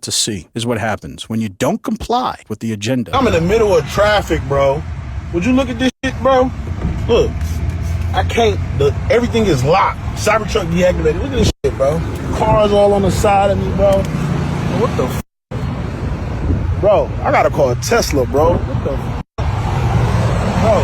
to see is what happens when you don't comply with the agenda. I'm in the middle of traffic, bro. Would you look at this shit, bro? Look, I can't. Everything is locked. Cybertruck deactivated. Look at this shit, bro. Cars all on the side of me, bro. What the bro, I gotta call Tesla, bro. What the bro?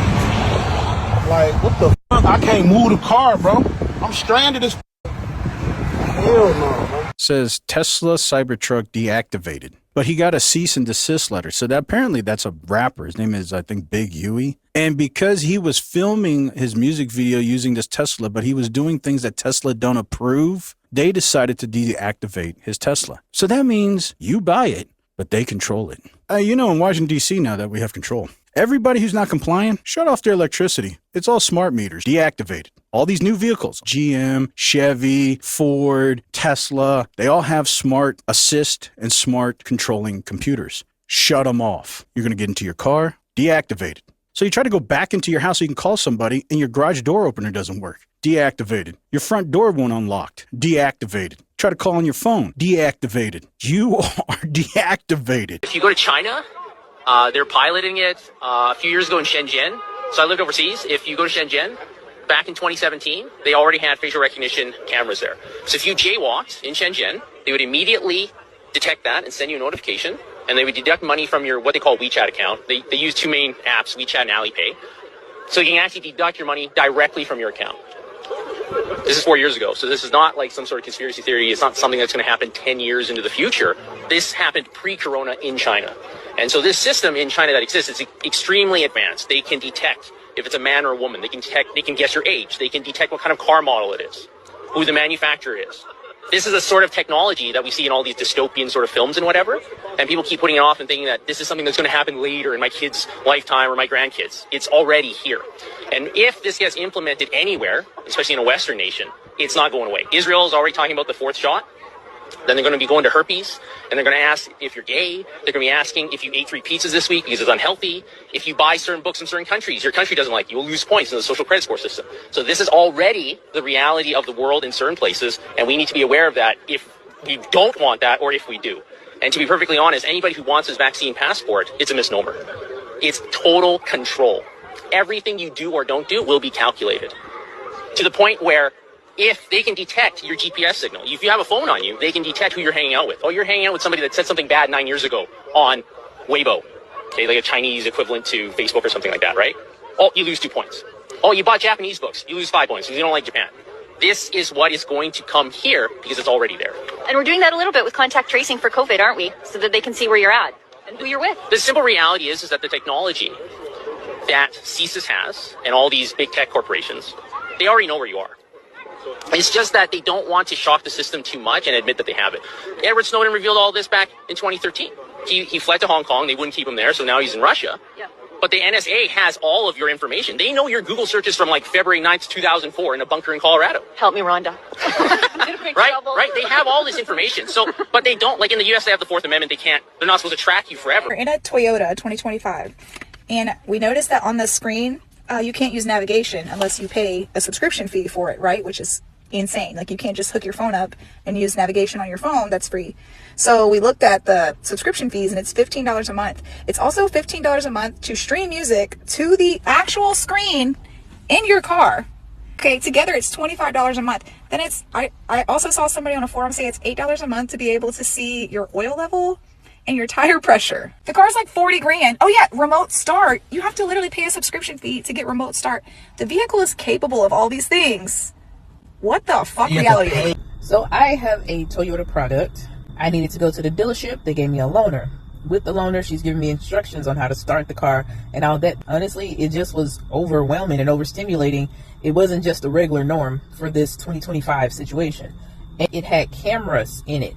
Like, what the fuck? I can't move the car, bro. I'm stranded as hell no, bro. Says Tesla Cybertruck deactivated. But he got a cease and desist letter. So that apparently that's a rapper. His name is, I think, Big Huey. And because he was filming his music video using this Tesla, but he was doing things that Tesla don't approve, they decided to deactivate his Tesla. So that means you buy it, but they control it. In Washington, D.C. now that we have control. Everybody who's not compliant, shut off their electricity. It's all smart meters, deactivated. All these new vehicles, GM, Chevy, Ford, Tesla, they all have smart assist and smart controlling computers. Shut them off. You're going to get into your car, deactivated. So you try to go back into your house so you can call somebody and your garage door opener doesn't work. Deactivated. Your front door won't unlock. Deactivated. Try to call on your phone. Deactivated. You are deactivated. If you go to China, they're piloting it a few years ago in Shenzhen. So I lived overseas. If you go to Shenzhen, back in 2017, they already had facial recognition cameras there. So if you jaywalked in Shenzhen, they would immediately detect that and send you a notification. And they would deduct money from your what they call WeChat account. They use two main apps, WeChat and Alipay. So you can actually deduct your money directly from your account. This is 4 years ago. So this is not like some sort of conspiracy theory. It's not something that's going to happen 10 years into the future. This happened pre-corona in China. And so this system in China that exists is extremely advanced. They can detect if it's a man or a woman. They can guess your age. They can detect what kind of car model it is, who the manufacturer is. This is a sort of technology that we see in all these dystopian sort of films and whatever. And people keep putting it off and thinking that this is something that's going to happen later in my kid's lifetime or my grandkids. It's already here. And if this gets implemented anywhere, especially in a Western nation, it's not going away. Israel is already talking about the fourth shot. Then they're going to be going to herpes, and they're going to ask if you're gay. They're going to be asking if you ate 3 pizzas this week because it's unhealthy. If you buy certain books in certain countries, your country doesn't like you. You'll lose points in the social credit score system. So this is already the reality of the world in certain places, and we need to be aware of that if we don't want that or if we do. And to be perfectly honest, anybody who wants this vaccine passport, it's a misnomer. It's total control. Everything you do or don't do will be calculated to the point where if they can detect your GPS signal, if you have a phone on you, they can detect who you're hanging out with. Oh, you're hanging out with somebody that said something bad 9 years ago on Weibo, okay, like a Chinese equivalent to Facebook or something like that, right? Oh, you lose 2 points. Oh, you bought Japanese books, you lose 5 points because you don't like Japan. This is what is going to come here because it's already there. And we're doing that a little bit with contact tracing for COVID, aren't we? So that they can see where you're at and who you're with. The simple reality is that the technology that CSIS has and all these big tech corporations, they already know where you are. It's just that they don't want to shock the system too much and admit that they have it. Edward Snowden revealed all this back in 2013. He fled to Hong Kong. They wouldn't keep him there, so now he's in Russia. Yeah. But the NSA has all of your information. They know your Google searches from like February 9th, 2004 in a bunker in Colorado. Help me, Rhonda. Right? They have all this information. So, but they don't, like in the US, they have the Fourth Amendment. They're not supposed to track you forever. We're in a Toyota 2025, and we noticed that on the screen, you can't use navigation unless you pay a subscription fee for it, right? Which is insane. Like, you can't just hook your phone up and use navigation on your phone. That's free. So we looked at the subscription fees, and it's $15 a month. It's also $15 a month to stream music to the actual screen in your car. Okay, together it's $25 a month. Then I also saw somebody on a forum say it's $8 a month to be able to see your oil level and your tire pressure. The car's like 40 grand. Oh yeah, remote start. You have to literally pay a subscription fee to get remote start. The vehicle is capable of all these things. What the fuck reality? So I have a Toyota product. I needed to go to the dealership. They gave me a loaner. With the loaner, she's giving me instructions on how to start the car and all that. Honestly, it just was overwhelming and overstimulating. It wasn't just a regular norm for this 2025 situation. And it had cameras in it.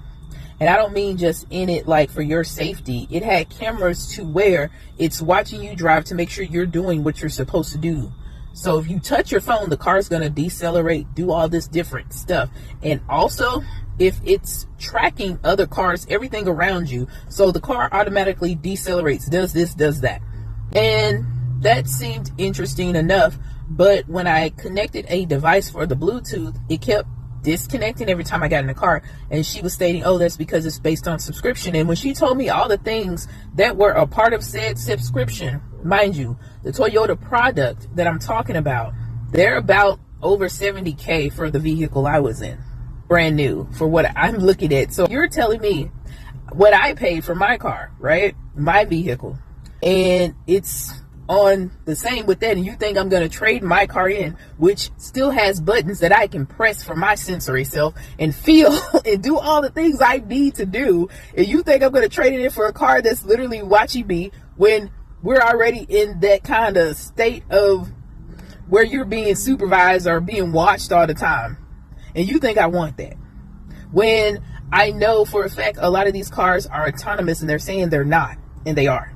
And I don't mean just in it like for your safety. It had cameras to where it's watching you drive to make sure you're doing what you're supposed to do. So if you touch your phone, the car's going to decelerate, do all this different stuff. And also, if it's tracking other cars, everything around you, so the car automatically decelerates, does this, does that. And that seemed interesting enough. But when I connected a device for the Bluetooth, it kept disconnecting every time I got in the car. And she was stating, oh, that's because it's based on subscription. And when she told me all the things that were a part of said subscription, mind you, the Toyota product that I'm talking about, they're about over $70K for the vehicle I was in, brand new, for what I'm looking at. So you're telling me what I paid for my car, right? My vehicle. And it's on the same with that, and you think I'm going to trade my car in, which still has buttons that I can press for my sensory self and feel and do all the things I need to do, and you think I'm going to trade it in for a car that's literally watching me when we're already in that kind of state of where you're being supervised or being watched all the time, and you think I want that, when I know for a fact a lot of these cars are autonomous and they're saying they're not, and they are.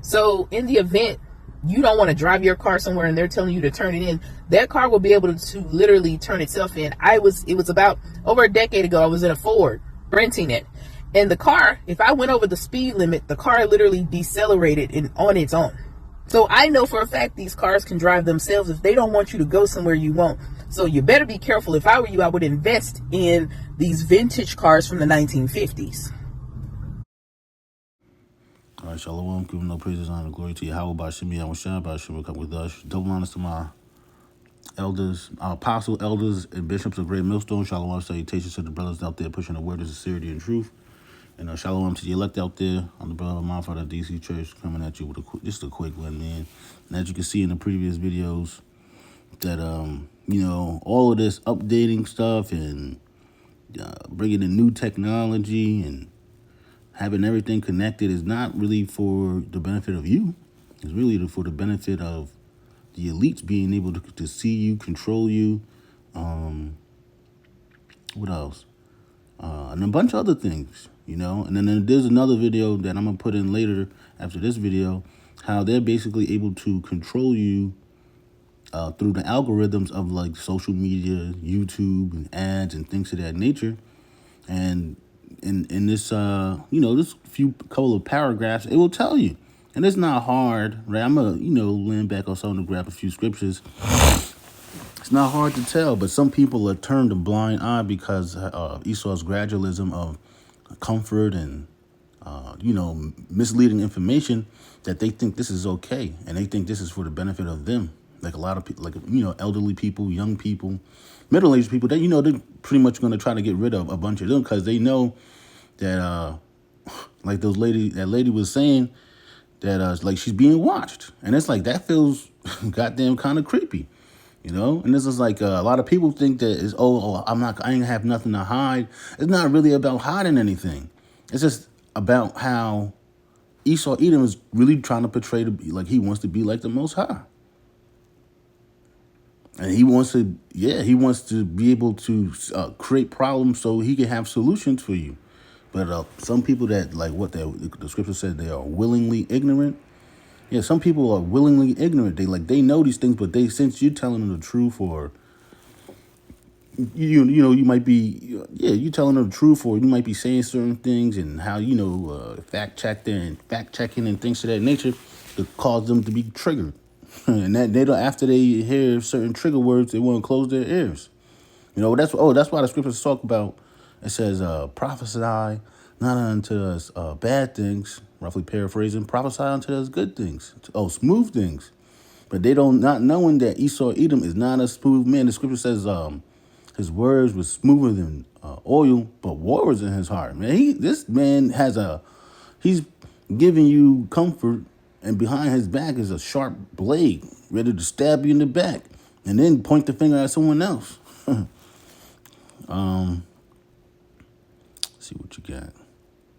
So in the event you don't want to drive your car somewhere and they're telling you to turn it in, that car will be able to literally turn itself in. It was about over a decade ago, I was in a Ford renting it. And the car, if I went over the speed limit, the car literally decelerated on its own. So I know for a fact these cars can drive themselves if they don't want you to go somewhere you won't. So you better be careful. If I were you, I would invest in these vintage cars from the 1950s. All right, Shalom, giving no praises, honor, glory to Yahweh, Bashim, Yahweh Shah, Bashim, come with us. Double honors to my elders, our apostle, elders, and bishops of Great Millstone. Shalom, salutations to the brothers out there pushing the word of sincerity and truth. And shalom to the elect out there. I'm the brother of my father, DC Church, coming at you with just a quick one, man. And as you can see in the previous videos, that, all of this updating stuff and bringing in new technology and having everything connected is not really for the benefit of you. It's really for the benefit of the elites being able to see you, control you. What else? And a bunch of other things, And then there's another video that I'm going to put in later after this video, how they're basically able to control you through the algorithms of like social media, YouTube, and ads and things of that nature. And in this, this couple of paragraphs, it will tell you. And it's not hard, right? I'm going to, lean back or something to grab a few scriptures. It's not hard to tell, but some people are turned a blind eye because Esau's gradualism of comfort and, misleading information, that they think this is okay. And they think this is for the benefit of them. Like a lot of people, elderly people, young people, middle-aged people, that, they're pretty much going to try to get rid of a bunch of them because they know that, like that lady was saying, that like she's being watched. And it's like, that feels goddamn kind of creepy, And this is like a lot of people think that is, I ain't have nothing to hide. It's not really about hiding anything. It's just about how Esau Edom is really trying to portray to be like he wants to be like the Most High. And he wants to be able to create problems so he can have solutions for you. But some people that, like what the scripture said, they are willingly ignorant. Yeah, some people are willingly ignorant. They know these things, but since you're telling them the truth, or you might be you telling them the truth, or you might be saying certain things and how fact checking and things of that nature to cause them to be triggered. And that they don't, after they hear certain trigger words, they want to close their ears. That's why the scriptures talk about. It says, prophesy not unto us bad things, roughly paraphrasing, prophesy unto us good things, smooth things. But they don't, not knowing that Esau Edom is not a smooth man. The scripture says his words were smoother than oil, but war was in his heart. Man, this man he's giving you comfort, and behind his back is a sharp blade ready to stab you in the back and then point the finger at someone else. Let's see what you got.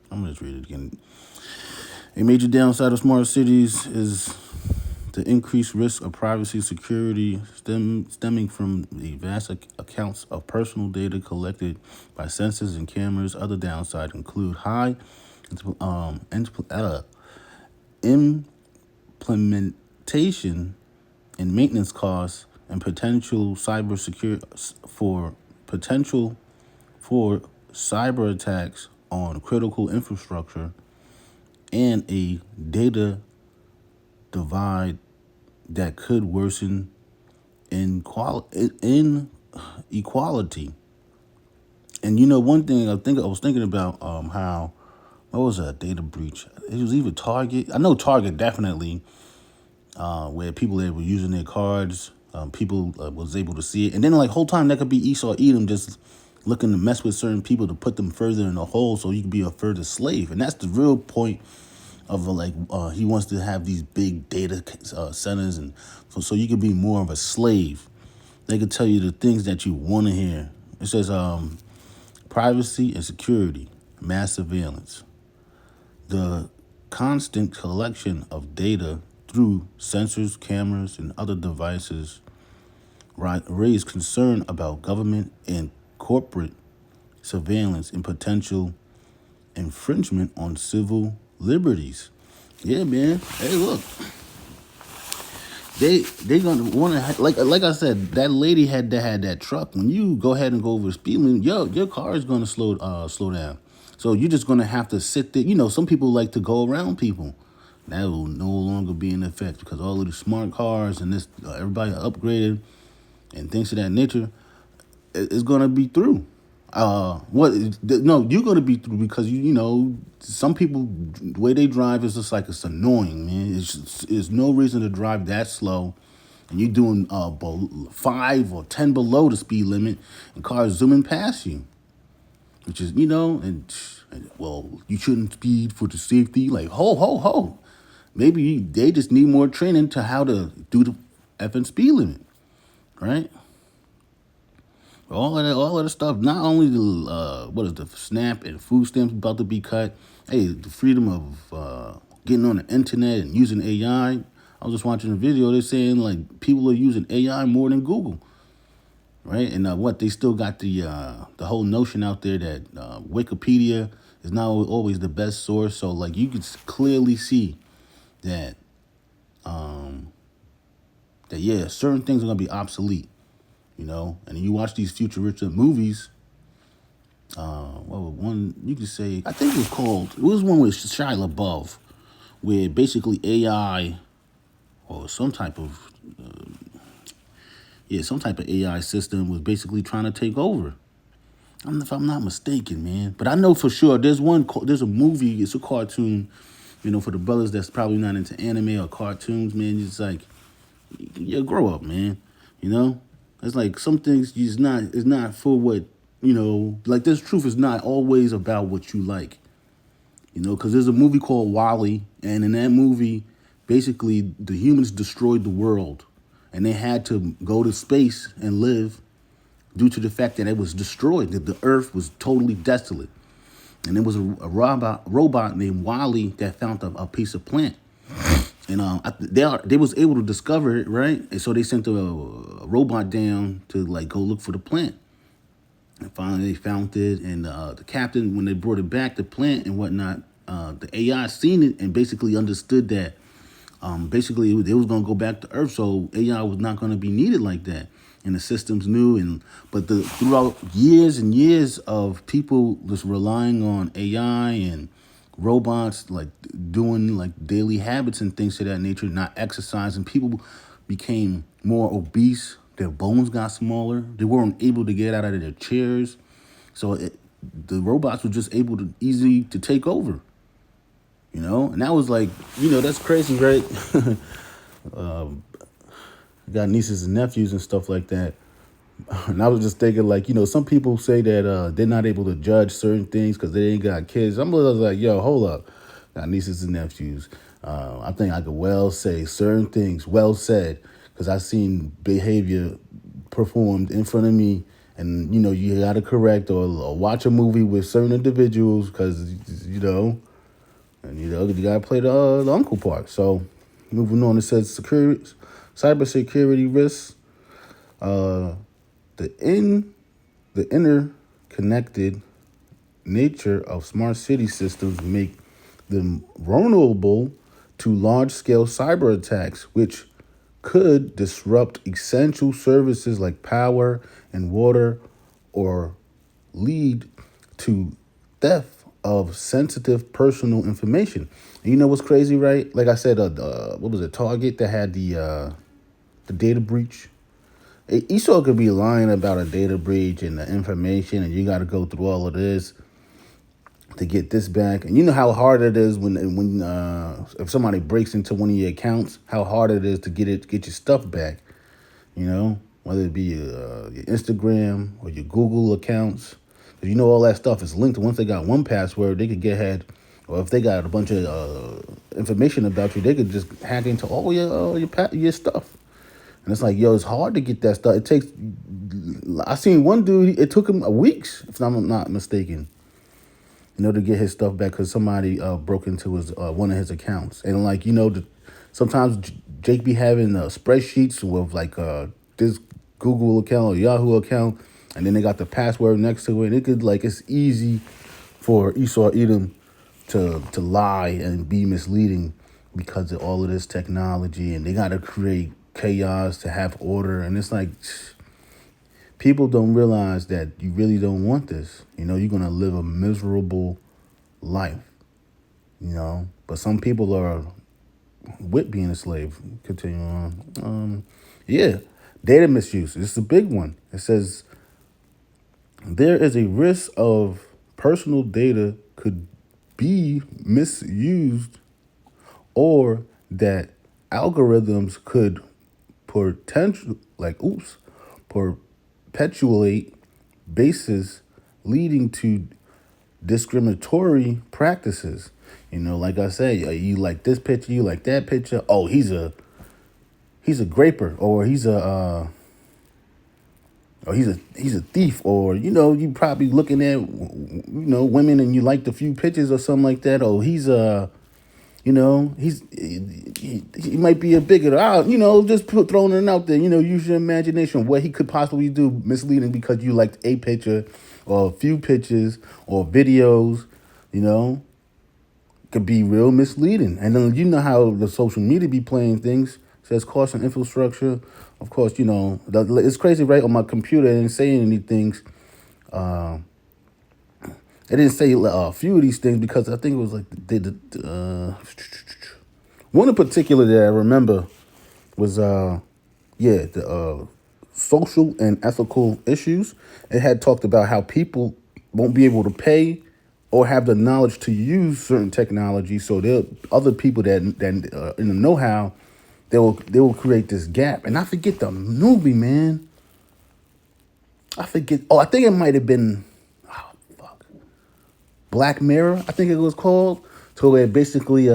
I'm going to just read it again. A major downside of smart cities is the increased risk of privacy security stemming from the vast accounts of personal data collected by sensors and cameras. Other downsides include high implementation and maintenance costs and potential for cyber attacks on critical infrastructure, and a data divide that could worsen inequality. And you know, one thing I was thinking about how what was a data breach? It was either Target. I know Target definitely, where people that were using their cards, people was able to see it, and then like whole time that could be Esau Edom just looking to mess with certain people to put them further in the hole, so you can be a further slave, and that's the real point of he wants to have these big data centers, and so you can be more of a slave. They can tell you the things that you want to hear. It says privacy and security, mass surveillance, the constant collection of data through sensors, cameras, and other devices raise concern about government and corporate surveillance and potential infringement on civil liberties. Yeah, man. Hey, look. They gonna want to like I said, that lady had that truck. When you go ahead and go over the speed limit, your car is gonna slow down. So you're just gonna have to sit there. You know, some people like to go around people. That will no longer be in effect because all of the smart cars and this everybody upgraded and things of that nature is gonna be through. No, you're gonna be through because you know some people the way they drive is just like it's annoying, man. It's no reason to drive that slow, and you're doing 5 or 10 below the speed limit, and cars zooming past you, which is and well you shouldn't speed for the safety. Like ho, maybe they just need more training to how to do the effing speed limit, right? All of the stuff. Not only the SNAP and food stamps about to be cut. Hey, the freedom of getting on the internet and using AI. I was just watching a video. They're saying like people are using AI more than Google, right? And they still got the whole notion out there that Wikipedia is not always the best source. So like you could clearly see that certain things are gonna be obsolete. And you watch these futuristic movies. One you could say I think it was one with Shia LaBeouf, where basically AI or some type of AI system was basically trying to take over. If I'm not mistaken, man. But I know for sure there's a movie. It's a cartoon. For the brothers that's probably not into anime or cartoons, man. It's like, grow up, man. It's like some things it's not for what, like this truth is not always about what you like, because there's a movie called WALL-E, and in that movie, basically the humans destroyed the world and they had to go to space and live due to the fact that it was destroyed, that the earth was totally desolate. And there was a robot named WALL-E that found a piece of plant. And they was able to discover it, right? And so they sent a robot down to like go look for the plant. And finally they found it. And the captain, when they brought it back, the plant and whatnot, the AI seen it and basically understood that basically it was going to go back to Earth. So AI was not going to be needed like that. And the systems knew. But throughout years and years of people just relying on AI and robots like doing like daily habits and things of that nature, not exercising, people became more obese. Their bones got smaller. They weren't able to get out of their chairs. So the robots were just able to easily to take over, and that was like, that's crazy, right? Got nieces and nephews and stuff like that. And I was just thinking, like, some people say that they're not able to judge certain things because they ain't got kids. I'm like, yo, hold up. Got nieces and nephews. I think I could well say certain things, well said, because I've seen behavior performed in front of me. And, you got to correct or watch a movie with certain individuals because, and, you got to play the uncle part. So moving on, it says cybersecurity risks. The interconnected nature of smart city systems make them vulnerable to large-scale cyber attacks, which could disrupt essential services like power and water or lead to theft of sensitive personal information. And you know what's crazy, right? Like I said, what was it, Target that had the data breach? Esau could be lying about a data breach and the information, and you got to go through all of this to get this back. And you know how hard it is when if somebody breaks into one of your accounts, how hard it is to get your stuff back. You know, whether it be your Instagram or your Google accounts, because you know all that stuff is linked. Once they got one password, they could get ahead. Or if they got a bunch of information about you, they could just hack into all your stuff. And it's like, yo, it's hard to get that stuff. It takes. I seen one dude. It took him weeks, if I'm not mistaken, to get his stuff back because somebody broke into his one of his accounts. And like, sometimes Jake be having spreadsheets with like this Google account or Yahoo account, and then they got the password next to it. It's easy for Esau Edom to lie and be misleading because of all of this technology, and they got to create chaos to have order. And it's like, people don't realize that you really don't want this. You're going to live a miserable life, but some people are with being a slave. Continue on. Data misuse. This is a big one. It says there is a risk of personal data could be misused, or that algorithms could perpetuate bases leading to discriminatory practices. Like I say, you like this picture, you like that picture. Oh, he's a graper, or he's a thief, or you probably looking at women and you like the few pictures or something like that. Oh, he might be a bigot. Just throwing it out there. Use your imagination. What he could possibly do misleading because you liked a picture or a few pictures or videos. Could be real misleading. And then how the social media be playing things. It says cost and infrastructure. Of course, it's crazy, right? On my computer, it didn't say any things. It didn't say a few of these things because I think it was like one in particular that I remember was the social and ethical issues. It had talked about how people won't be able to pay or have the knowledge to use certain technology. So there other people that in the know-how, they will create this gap. And I forget the movie, man. I forget. Oh, I think it might have been Black Mirror, I think it was called. So where basically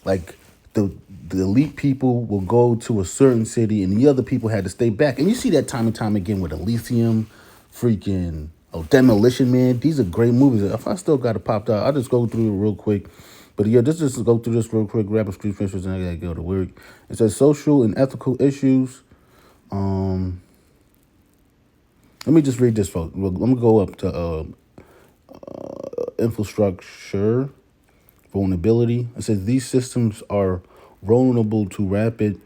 like the elite people will go to a certain city and the other people had to stay back. And you see that time and time again with Elysium, freaking Demolition Man. These are great movies. If I still got it popped out, I'll just go through it real quick. But just go through this real quick, grab a street fishers, and I gotta go to work. It says social and ethical issues. Let me just read this, folks. I'm gonna go up to infrastructure vulnerability. It says these systems are vulnerable to rapid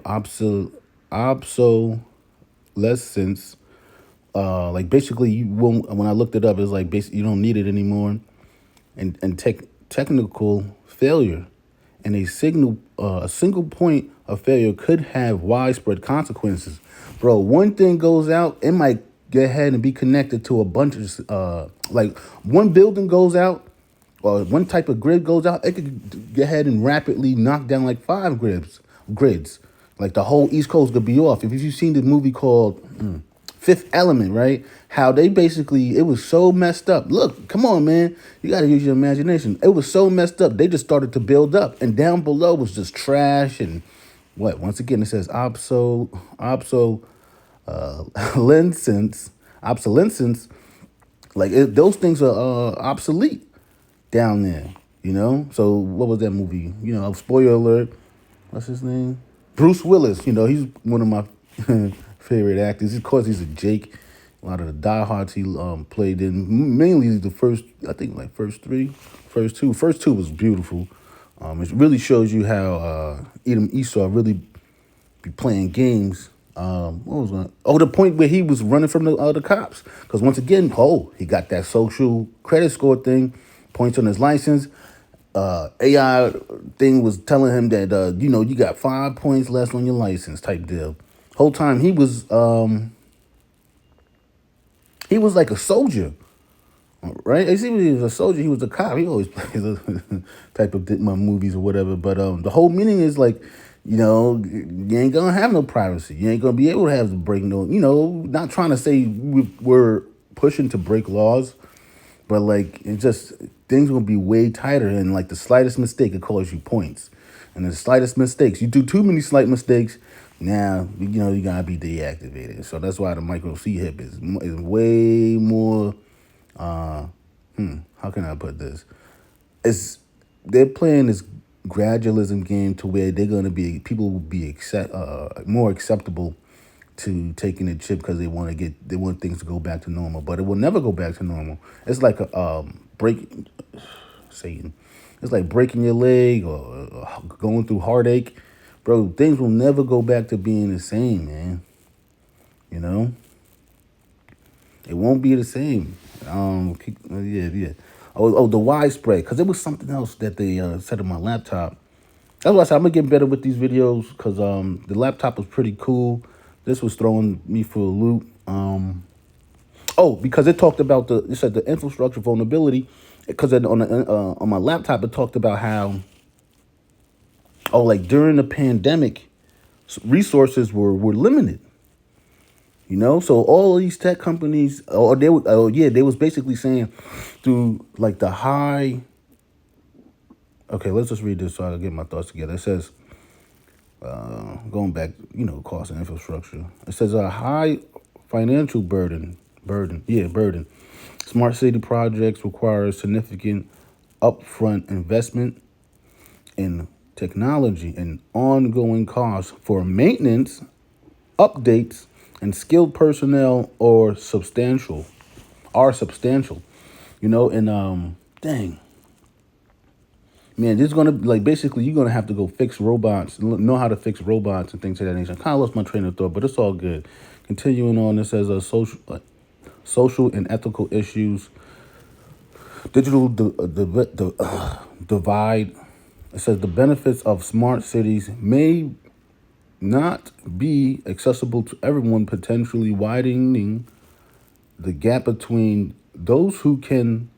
obsolescence. Like basically, you won't. When I looked it up, it's like basically you don't need it anymore, and technical failure, and a single point of failure could have widespread consequences. Bro, one thing goes out, it might go ahead and be connected to a bunch of like one building goes out or one type of grid goes out, it could go ahead and rapidly knock down like 5 grids. Like the whole East Coast could be off. If you've seen the movie called Fifth Element, right? How they basically, it was so messed up. Look, come on, man. You got to use your imagination. It was so messed up. They just started to build up. And down below was just trash and what? Once again, it says obsolescence. Like those things are obsolete down there, So what was that movie? Spoiler alert. What's his name? Bruce Willis. He's one of my favorite actors. Of course, he's a Jake. A lot of the diehards he played in. Mainly the first, I think, like first two. First two was beautiful. It really shows you how Edom Esau really be playing games. The point where he was running from the cops. Because once again, he got that social credit score thing, points on his license. AI thing was telling him that you got 5 points less on your license type deal. Whole time he was like a soldier, right? You see, when he was a soldier, he was a cop. He always plays a type of movies or whatever. But the whole meaning is like, you ain't gonna have no privacy. You ain't gonna be able to have to break no. Not trying to say we're pushing to break laws, but like it just things will be way tighter, and like the slightest mistake could cost you points, and the slightest mistakes, you do too many slight mistakes, now you gotta be deactivated. So that's why the micro C hip is way more. How can I put this? They're playing this gradualism game to where people will be more acceptable to taking the chip because they want things to go back to normal, but it will never go back to normal. It's like a Satan. It's like breaking your leg or going through heartache, bro. Things will never go back to being the same, man. It won't be the same. Yeah. Oh, the widespread, because it was something else that they said on my laptop. That's why I said I'm gonna get better with these videos, because the laptop was pretty cool. This was throwing me for a loop. Because it talked about it said the infrastructure vulnerability, because on my laptop it talked about how like during the pandemic resources were limited. So all these tech companies, they was basically saying through like the high. Okay, let's just read this so I can get my thoughts together. It says, going back, cost and infrastructure. It says a high financial burden. Smart city projects require significant upfront investment in technology and ongoing costs for maintenance, updates, and skilled personnel are substantial. And dang. Man, this is gonna basically you're gonna have to go fix robots, know how to fix robots and things of that nature. I kind of lost my train of thought, but it's all good. Continuing on, it says social and ethical issues, digital divide. It says the benefits of smart cities may not be accessible to everyone, potentially widening the gap between those who can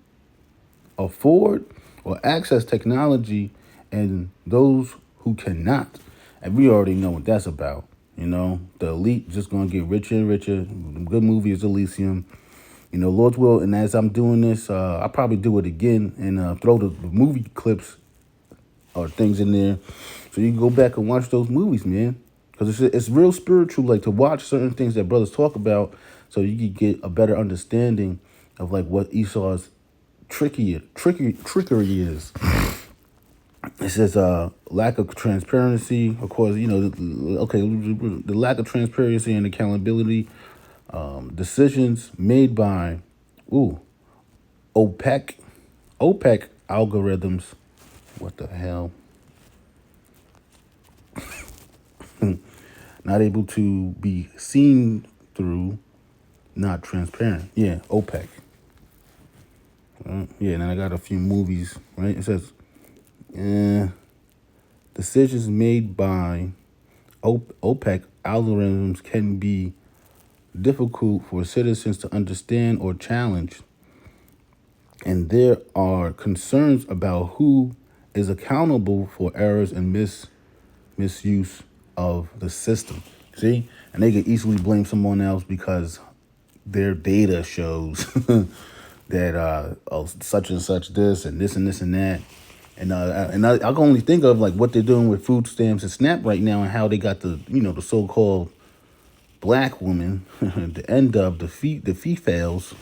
afford or access technology and those who cannot. And we already know what that's about. The elite just gonna get richer and richer. The good movie is Elysium. Lord's will. And as I'm doing this, I'll probably do it again and throw the movie clips or things in there, so you can go back and watch those movies, man. Because it's real spiritual, like to watch certain things that brothers talk about, so you can get a better understanding of like what Esau's trickery is. It says lack of transparency, of course. The lack of transparency and accountability, decisions made by OPEC algorithms. What the hell? Not able to be seen through, not transparent. Yeah, OPEC. And then I got a few movies, right? It says, decisions made by OPEC algorithms can be difficult for citizens to understand or challenge. And there are concerns about who is accountable for errors and misuse of the system. See? And they can easily blame someone else because their data shows that such and such this and this and this and that. And I can only think of like what they're doing with food stamps and SNAP right now, and how they got the so-called black woman, the end of the females,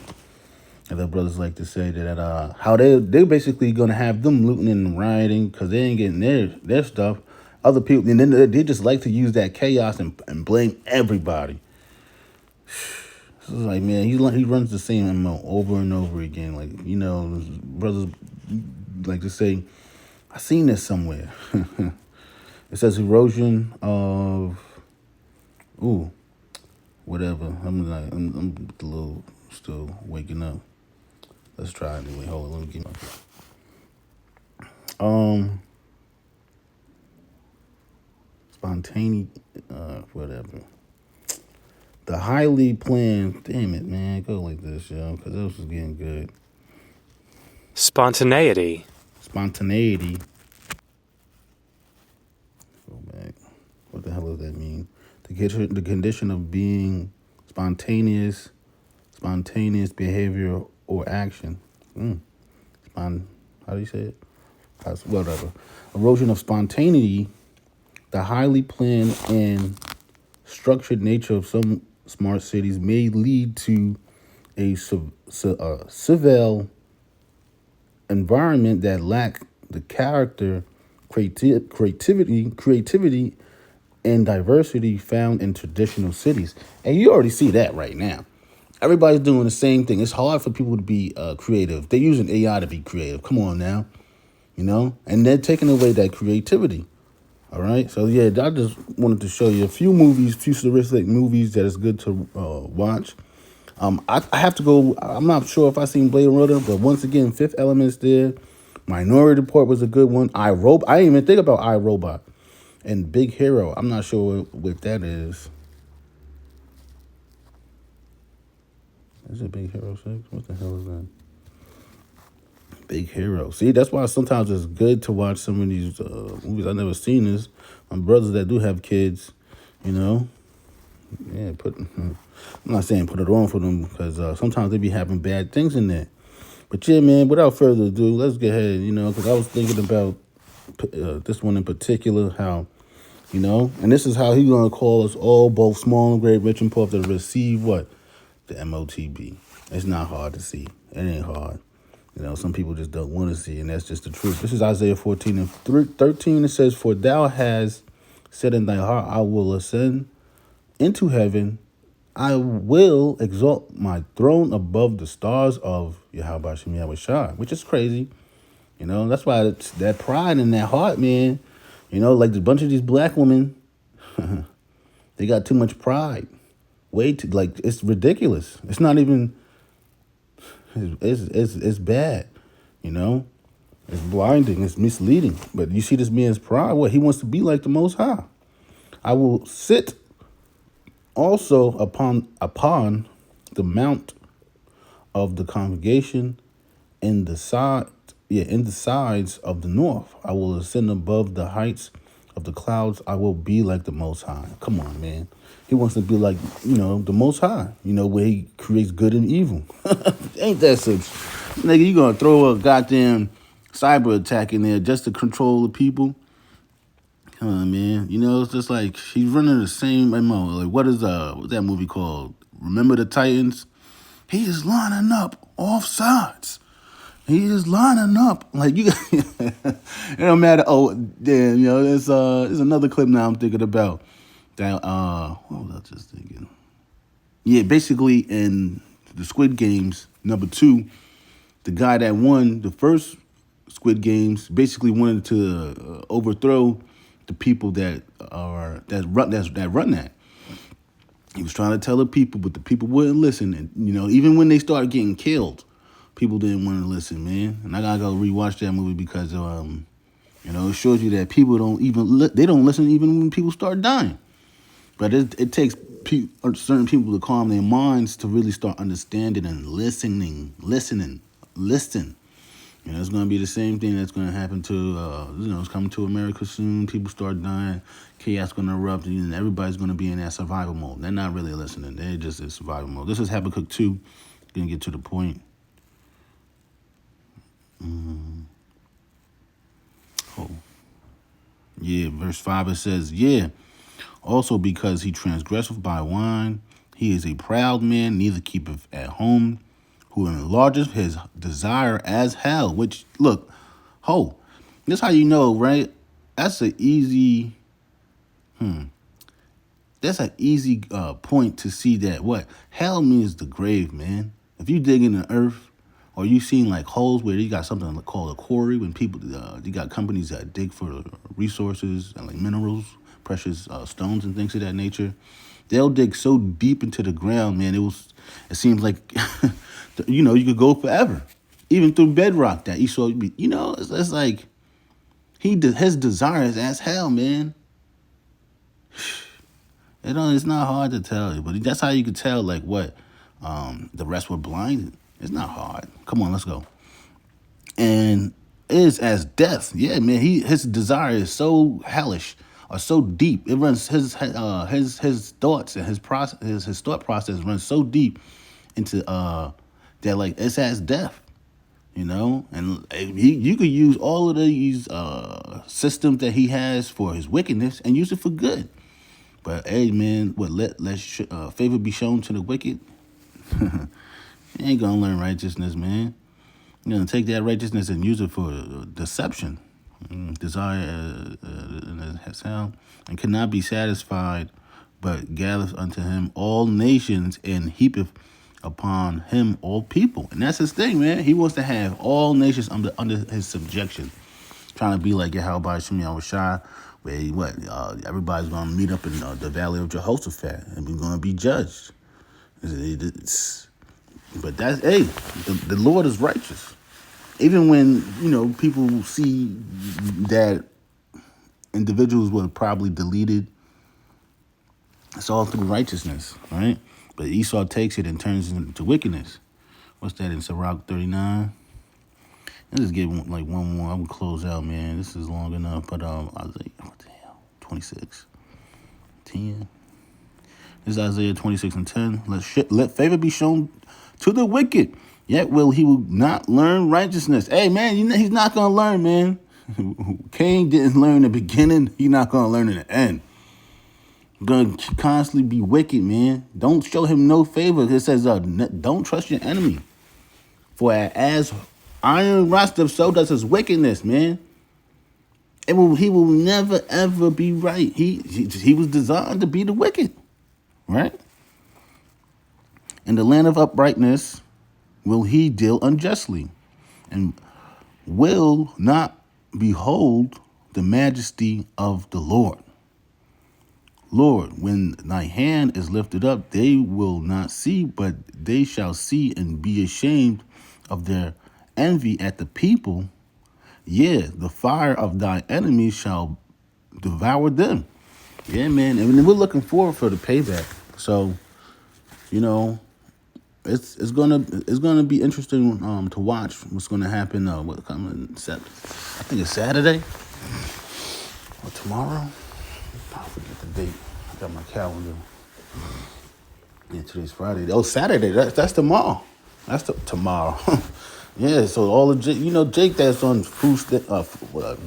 as the brothers like to say, that how they're basically gonna have them looting and rioting because they ain't getting their stuff. Other people, and then they just like to use that chaos and blame everybody. It's like, man, he runs the same MO over and over again. Like, brothers like to say, I seen this somewhere. It says erosion of, whatever. I'm a little still waking up. Let's try it anyway. Hold on, let me get my. Spontaneous, whatever. The highly planned, damn it, man, go like this, yo, because this was getting good. Spontaneity. Spontaneity. Go back. What the hell does that mean? The condition of being spontaneous behavior or action. How do you say it? Whatever. Erosion of spontaneity. The highly planned and structured nature of some smart cities may lead to a civil environment that lack the character, creativity, and diversity found in traditional cities. And you already see that right now. Everybody's doing the same thing. It's hard for people to be creative. They're using AI to be creative. Come on now, and they're taking away that creativity. All right, so yeah, I just wanted to show you a few futuristic movies that is good to watch. I have to go. I'm not sure if I seen Blade Runner, but once again, Fifth Element's there. Minority Report was a good one. iRobot. I didn't even think about iRobot. And Big Hero. I'm not sure what that is. Is it Big Hero 6? What the hell is that? Big Hero. See, that's why sometimes it's good to watch some of these movies. I've never seen this. My brothers that do have kids, Yeah, I'm not saying put it on for them because sometimes they be having bad things in there. But yeah, man, without further ado, let's get ahead, because I was thinking about this one in particular, how, and this is how he's going to call us all, both small and great, rich and poor, to receive what? The MOTB. It's not hard to see. It ain't hard. Some people just don't want to see, and that's just the truth. This is Isaiah 14:13. It says, "For thou hast said in thy heart, I will ascend into heaven. I will exalt my throne above the stars of Yahweh Hashem Yahweh Shai," which is crazy. That's why it's that pride in that heart, man. Like a bunch of these black women, they got too much pride. It's ridiculous. It's not even, it's bad, It's blinding, it's misleading. But you see this man's pride, he wants to be like the Most High. "I will sit also upon the mount of the congregation in the sides of the north. I will ascend above the heights of the clouds. I will be like the Most High." Come on, man. He wants to be like, the Most High, where he creates good and evil. Ain't that such? Nigga, you gonna throw a goddamn cyber attack in there just to control the people? Come on, man. It's just like he's running the same MO. Like, what's that movie called? Remember the Titans? He is lining up off sides. He is lining up like you. It don't matter. Oh, damn, there's another clip now I'm thinking about. That what was I just thinking? Yeah, basically in the Squid Games #2, the guy that won the first Squid Games basically wanted to overthrow the people that run that. He was trying to tell the people, but the people wouldn't listen. And even when they started getting killed, people didn't want to listen, man. And I gotta go rewatch that movie because it shows you that people don't listen even when people start dying. But it takes certain people to calm their minds to really start understanding and listening. It's going to be the same thing that's going to happen to, it's coming to America soon. People start dying. Chaos going to erupt, and everybody's going to be in that survival mode. They're not really listening. They're just in survival mode. This is Habakkuk 2. Going to get to the point. Yeah, verse 5, it says, "Yeah, also because he transgresseth by wine, he is a proud man, neither keepeth at home, who enlargeth his desire as hell." Which, look, this how you know, right? That's an easy, point to see that what? Hell means the grave, man. If you dig in the earth, or you seen like holes where you got something called a quarry, when people, you got companies that dig for resources and like minerals, precious stones and things of that nature. They'll dig so deep into the ground, man. It seems like, you could go forever, even through bedrock. It's like his desire is as hell, man. It's not hard to tell you, but that's how you could tell, like, what the rest were blinded. It's not hard. Come on, let's go. And it is as death. Yeah, man. His desire is so hellish or so deep. It runs his thoughts and his thought process runs so deep into that, like, it's as death. You know, and you could use all of these systems that he has for his wickedness and use it for good. But hey, man, let favor be shown to the wicked. You ain't gonna learn righteousness, man. You're gonna take that righteousness and use it for deception, desire has sound, and cannot be satisfied, but gathereth unto him all nations and heapeth upon him all people. And that's his thing, man. He wants to have all nations under his subjection. Trying to be like Yahweh Shem Yahushua, where everybody's going to meet up in the valley of Jehoshaphat and we're going to be judged. But that's, hey, the Lord is righteous. Even when, people see that individuals were probably deleted, it's all through righteousness, right? But Esau takes it and turns it into wickedness. What's that in Sirach 39? Let's just get like one more. I will close out, man. This is long enough. But Isaiah, what the hell? 26, 10. This is Isaiah 26 and 10. Let favor be shown to the wicked, yet he will not learn righteousness. Hey, man, he's not going to learn, man. Cain didn't learn in the beginning. He's not going to learn in the end. Going to constantly be wicked, man. Don't show him no favor. It says, don't trust your enemy. For as iron rusteth, so does his wickedness, man. He will never, ever be right. He was designed to be the wicked, right? In the land of uprightness will he deal unjustly, and will not behold the majesty of the Lord. Lord, when thy hand is lifted up, they will not see, but they shall see and be ashamed of their envy at the people. Yeah, the fire of thy enemies shall devour them. Yeah, man. And we're looking forward for the payback. So, it's gonna be interesting to watch what's gonna happen. What coming? I think it's Saturday or tomorrow. I forget the date. I got my calendar. Yeah, today's Friday. Oh, Saturday. That's tomorrow. That's tomorrow. Yeah. So all of Jake that's on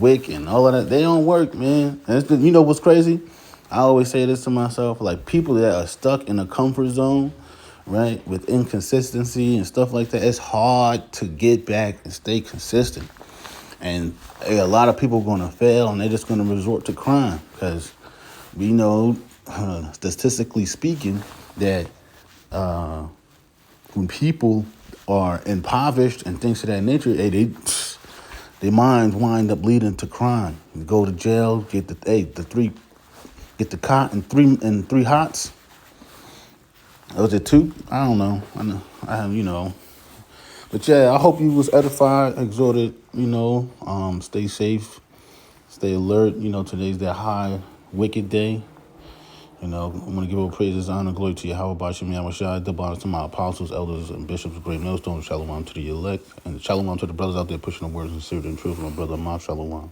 Wick and all of that, they don't work, man. And what's crazy? I always say this to myself: like, people that are stuck in a comfort zone, right, with inconsistency and stuff like that, it's hard to get back and stay consistent. And a lot of people are going to fail, and they're just going to resort to crime because we know, statistically speaking, that when people are impoverished and things of that nature, their minds wind up leading to crime. You go to jail, get the cot and three hots. Was it two? I don't know. I know. But yeah, I hope you was edified, exhorted, stay safe, stay alert. Today's that high wicked day. I'm going to give all praises, honor, glory to Yahweh, Bashim, Yahushua, double honor to my apostles, elders, and bishops, great millstone, shalom to the elect, and shalom to the brothers out there pushing the words of spirit and truth, my brother, Ma, shalom.